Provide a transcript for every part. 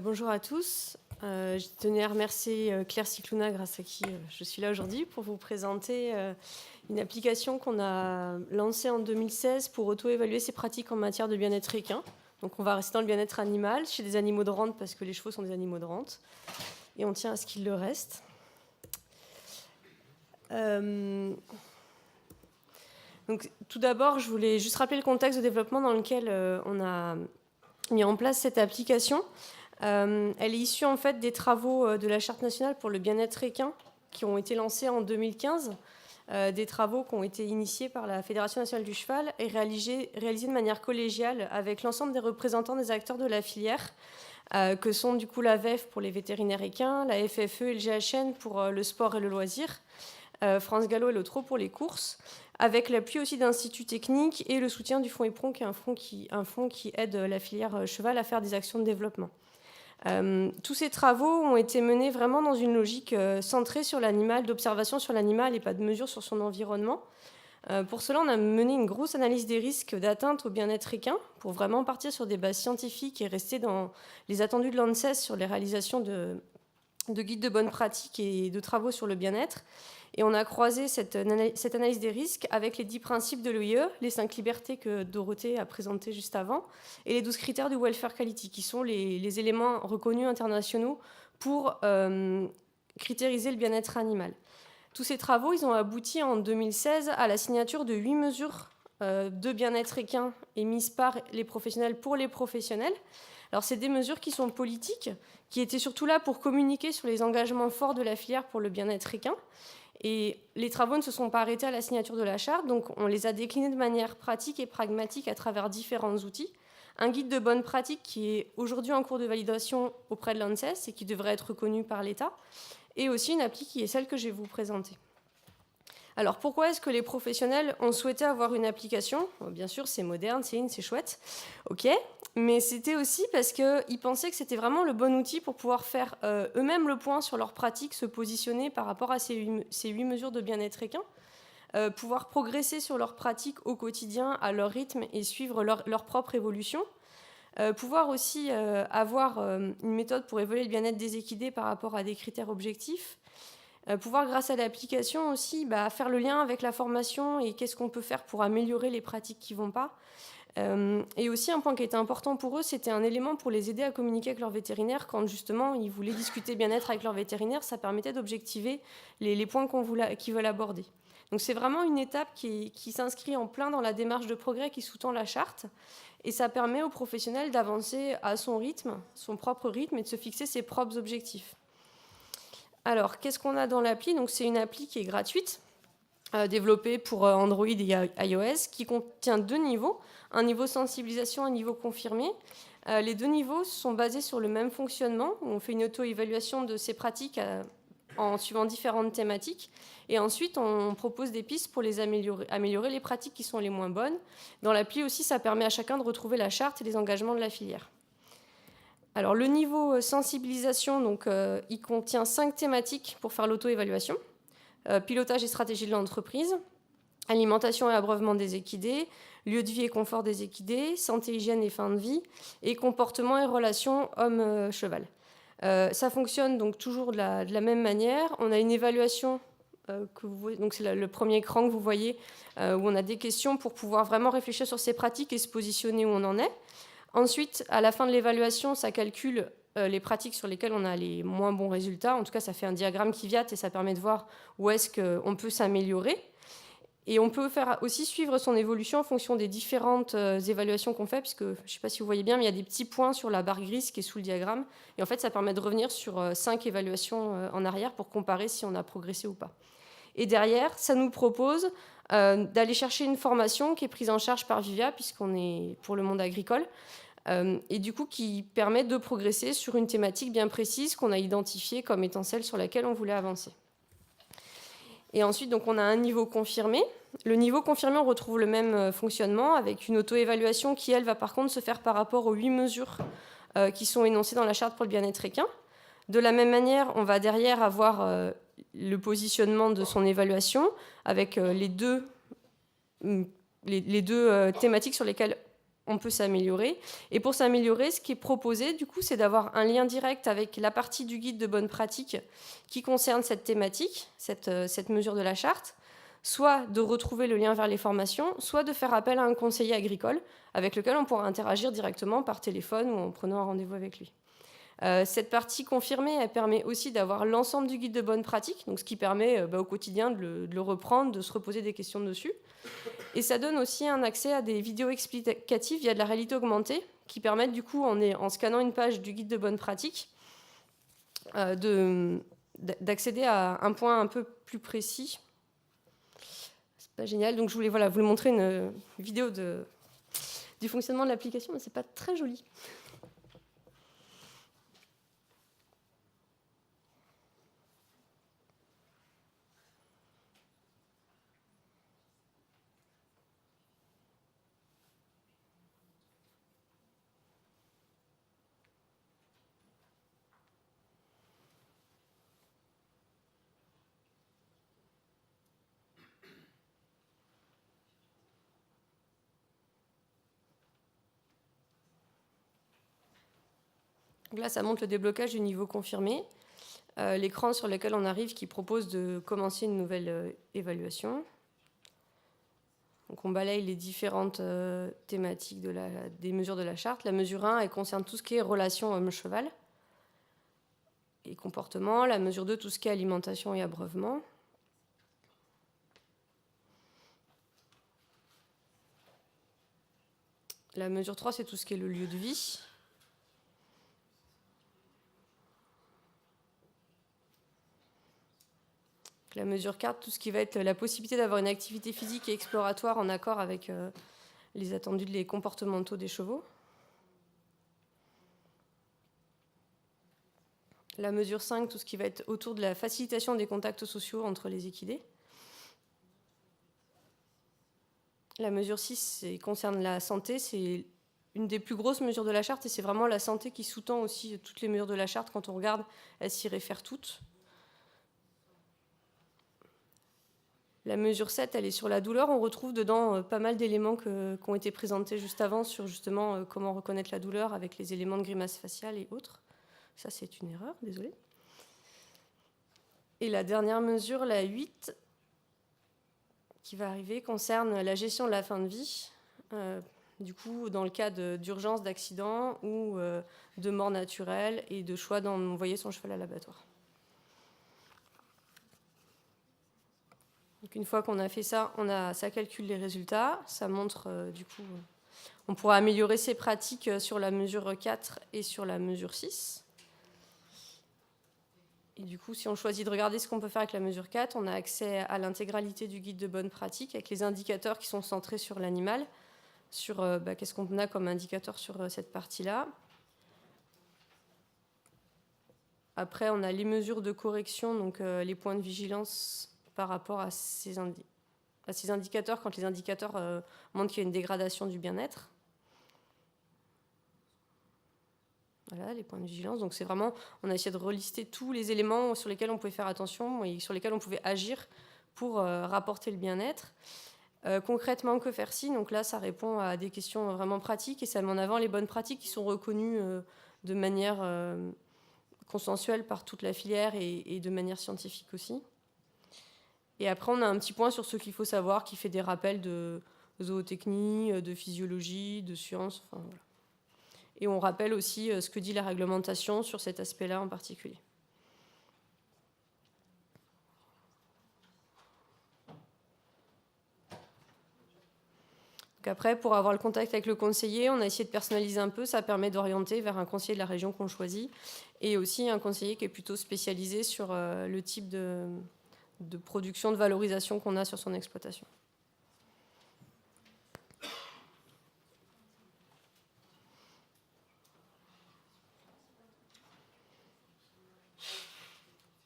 Bonjour à tous. Je tenais à remercier Claire Ciclouna, grâce à qui je suis là aujourd'hui, pour vous présenter une application qu'on a lancée en 2016 pour auto-évaluer ses pratiques en matière de bien-être équin. Donc on va rester dans le bien-être animal, chez des animaux de rente, parce que les chevaux sont des animaux de rente. Et on tient à ce qu'ils le restent. Donc, tout d'abord, je voulais juste rappeler le contexte de développement dans lequel on a mis en place cette application. Elle est issue en fait des travaux de la Charte nationale pour le bien-être équin qui ont été lancés en 2015, des travaux qui ont été initiés par la Fédération nationale du cheval et réalisés de manière collégiale avec l'ensemble des représentants des acteurs de la filière, que sont du coup la VEF pour les vétérinaires équins, la FFE et le GHN pour le sport et le loisir, France Gallo et le Trot pour les courses, avec l'appui aussi d'instituts techniques et le soutien du Fonds EPRON, qui est un fonds qui aide la filière cheval à faire des actions de développement. Tous ces travaux ont été menés vraiment dans une logique centrée sur l'animal, d'observation sur l'animal et pas de mesure sur son environnement. Pour cela, on a mené une grosse analyse des risques d'atteinte au bien-être équin pour vraiment partir sur des bases scientifiques et rester dans les attendus de l'ANSES sur les réalisations de guides de bonne pratique et de travaux sur le bien-être. Et on a croisé cette analyse des risques avec les 10 principes de l'OIE, les 5 libertés que Dorothée a présentées juste avant, et les 12 critères du Welfare Quality, qui sont les éléments reconnus internationaux pour critériser le bien-être animal. Tous ces travaux, ils ont abouti en 2016 à la signature de 8 mesures de bien-être équin émises par les professionnels pour les professionnels. Alors, c'est des mesures qui sont politiques, qui étaient surtout là pour communiquer sur les engagements forts de la filière pour le bien-être équin. Et les travaux ne se sont pas arrêtés à la signature de la charte, donc on les a déclinés de manière pratique et pragmatique à travers différents outils. Un guide de bonne pratique qui est aujourd'hui en cours de validation auprès de l'ANSES et qui devrait être reconnu par l'État, et aussi une appli qui est celle que je vais vous présenter. Alors, pourquoi est-ce que les professionnels ont souhaité avoir une application ? Bien sûr, c'est moderne, c'est chouette, ok, mais c'était aussi parce qu'ils pensaient que c'était vraiment le bon outil pour pouvoir faire eux-mêmes le point sur leurs pratiques, se positionner par rapport à ces 8 mesures de bien-être équin, pouvoir progresser sur leurs pratiques au quotidien, à leur rythme et suivre leur propre évolution. Pouvoir aussi avoir une méthode pour évaluer le bien-être des équidés par rapport à des critères objectifs. Pouvoir, grâce à l'application aussi, faire le lien avec la formation et qu'est-ce qu'on peut faire pour améliorer les pratiques qui ne vont pas. Et aussi, un point qui était important pour eux, c'était un élément pour les aider à communiquer avec leur vétérinaire quand, justement, ils voulaient discuter bien-être avec leur vétérinaire. Ça permettait d'objectiver les points qu'ils veulent aborder. Donc, c'est vraiment une étape qui s'inscrit en plein dans la démarche de progrès qui sous-tend la charte. Et ça permet aux professionnels d'avancer à son rythme, son propre rythme, et de se fixer ses propres objectifs. Alors, qu'est-ce qu'on a dans l'appli ? Donc, c'est une appli qui est gratuite, développée pour Android et iOS, qui contient 2 niveaux, un niveau sensibilisation et un niveau confirmé. Les 2 niveaux sont basés sur le même fonctionnement. On fait une auto-évaluation de ces pratiques en suivant différentes thématiques. Et ensuite, on propose des pistes pour les améliorer les pratiques qui sont les moins bonnes. Dans l'appli aussi, ça permet à chacun de retrouver la charte et les engagements de la filière. Alors, le niveau sensibilisation, donc, il contient 5 thématiques pour faire l'auto-évaluation. Pilotage et stratégie de l'entreprise, alimentation et abreuvement des équidés, lieu de vie et confort des équidés, santé, hygiène et fin de vie, et comportement et relations homme-cheval. Ça fonctionne donc toujours de la même manière. On a une évaluation, que vous voyez, donc c'est le premier écran que vous voyez, où on a des questions pour pouvoir vraiment réfléchir sur ces pratiques et se positionner où on en est. Ensuite, à la fin de l'évaluation, ça calcule les pratiques sur lesquelles on a les moins bons résultats. En tout cas, ça fait un diagramme Kvyat et ça permet de voir où est-ce qu'on peut s'améliorer. Et on peut faire aussi suivre son évolution en fonction des différentes évaluations qu'on fait, puisque je ne sais pas si vous voyez bien, mais il y a des petits points sur la barre grise qui est sous le diagramme. Et en fait, ça permet de revenir sur 5 évaluations en arrière pour comparer si on a progressé ou pas. Et derrière, ça nous propose d'aller chercher une formation qui est prise en charge par Vivia, puisqu'on est pour le monde agricole, et du coup qui permet de progresser sur une thématique bien précise qu'on a identifiée comme étant celle sur laquelle on voulait avancer. Et ensuite, donc, on a un niveau confirmé. Le niveau confirmé, on retrouve le même fonctionnement avec une auto-évaluation qui, elle, va par contre se faire par rapport aux 8 mesures qui sont énoncées dans la charte pour le bien-être équin. De la même manière, on va derrière avoir le positionnement de son évaluation avec les deux thématiques sur lesquelles on peut s'améliorer. Et pour s'améliorer, ce qui est proposé, du coup, c'est d'avoir un lien direct avec la partie du guide de bonne pratique qui concerne cette thématique, cette mesure de la charte, soit de retrouver le lien vers les formations, soit de faire appel à un conseiller agricole avec lequel on pourra interagir directement par téléphone ou en prenant un rendez-vous avec lui. Cette partie confirmée, elle permet aussi d'avoir l'ensemble du guide de bonne pratique, donc ce qui permet au quotidien de le reprendre, de se reposer des questions dessus. Et ça donne aussi un accès à des vidéos explicatives via de la réalité augmentée qui permettent du coup, en scannant une page du guide de bonne pratique, d'accéder à un point un peu plus précis. C'est pas génial, donc je voulais vous montrer une vidéo du fonctionnement de l'application, mais c'est pas très joli. Donc là, ça montre le déblocage du niveau confirmé. L'écran sur lequel on arrive qui propose de commencer une nouvelle évaluation. Donc on balaye les différentes thématiques des mesures de la charte. La mesure 1, elle concerne tout ce qui est relation homme-cheval et comportement. La mesure 2, tout ce qui est alimentation et abreuvement. La mesure 3, c'est tout ce qui est le lieu de vie. La mesure 4, tout ce qui va être la possibilité d'avoir une activité physique et exploratoire en accord avec les attendus les comportementaux des chevaux. La mesure 5, tout ce qui va être autour de la facilitation des contacts sociaux entre les équidés. La mesure 6 concerne la santé, c'est une des plus grosses mesures de la charte et c'est vraiment la santé qui sous-tend aussi toutes les mesures de la charte. Quand on regarde, elles s'y réfèrent toutes. La mesure 7, elle est sur la douleur. On retrouve dedans pas mal d'éléments qui ont été présentés juste avant sur justement comment reconnaître la douleur avec les éléments de grimace faciale et autres. Ça, c'est une erreur, désolé. Et la dernière mesure, la 8, qui va arriver, concerne la gestion de la fin de vie. Du coup, dans le cas d'urgence, d'accident ou de mort naturelle et de choix d'envoyer son cheval à l'abattoir. Donc une fois qu'on a fait ça, ça calcule les résultats. Ça montre, du coup, on pourra améliorer ses pratiques sur la mesure 4 et sur la mesure 6. Et du coup, si on choisit de regarder ce qu'on peut faire avec la mesure 4, on a accès à l'intégralité du guide de bonne pratique avec les indicateurs qui sont centrés sur l'animal, sur qu'est-ce qu'on a comme indicateur sur cette partie-là. Après, on a les mesures de correction, donc les points de vigilance par rapport à ces indicateurs, quand les indicateurs montrent qu'il y a une dégradation du bien-être. Voilà, les points de vigilance. Donc c'est vraiment, on a essayé de relister tous les éléments sur lesquels on pouvait faire attention et sur lesquels on pouvait agir pour rapporter le bien-être. Concrètement, que faire si? Donc là, ça répond à des questions vraiment pratiques et ça met en avant les bonnes pratiques qui sont reconnues de manière consensuelle par toute la filière et de manière scientifique aussi. Et après, on a un petit point sur ce qu'il faut savoir qui fait des rappels de zootechnie, de physiologie, de sciences. Enfin, voilà. Et on rappelle aussi ce que dit la réglementation sur cet aspect-là en particulier. Donc après, pour avoir le contact avec le conseiller, on a essayé de personnaliser un peu. Ça permet d'orienter vers un conseiller de la région qu'on choisit et aussi un conseiller qui est plutôt spécialisé sur le type de production, de valorisation qu'on a sur son exploitation.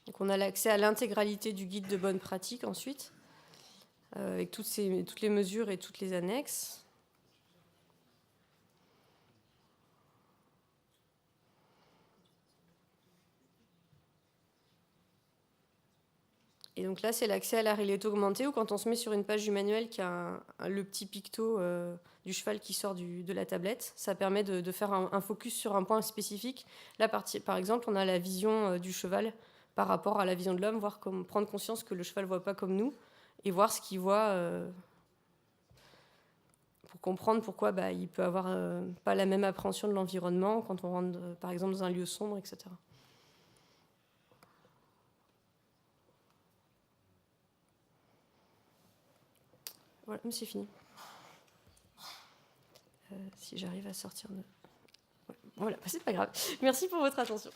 Donc on a l'accès à l'intégralité du guide de bonne pratique ensuite, avec toutes les mesures et toutes les annexes. Et donc là, c'est l'accès à la réalité augmentée, où quand on se met sur une page du manuel qui a le petit picto du cheval qui sort de la tablette, ça permet de faire un focus sur un point spécifique. Là, par exemple, on a la vision du cheval par rapport à la vision de l'homme, prendre conscience que le cheval ne voit pas comme nous, et voir ce qu'il voit pour comprendre pourquoi il peut avoir pas la même appréhension de l'environnement quand on rentre, par exemple, dans un lieu sombre, etc. Voilà, c'est fini. Si j'arrive à sortir de... Voilà, c'est pas grave. Merci pour votre attention.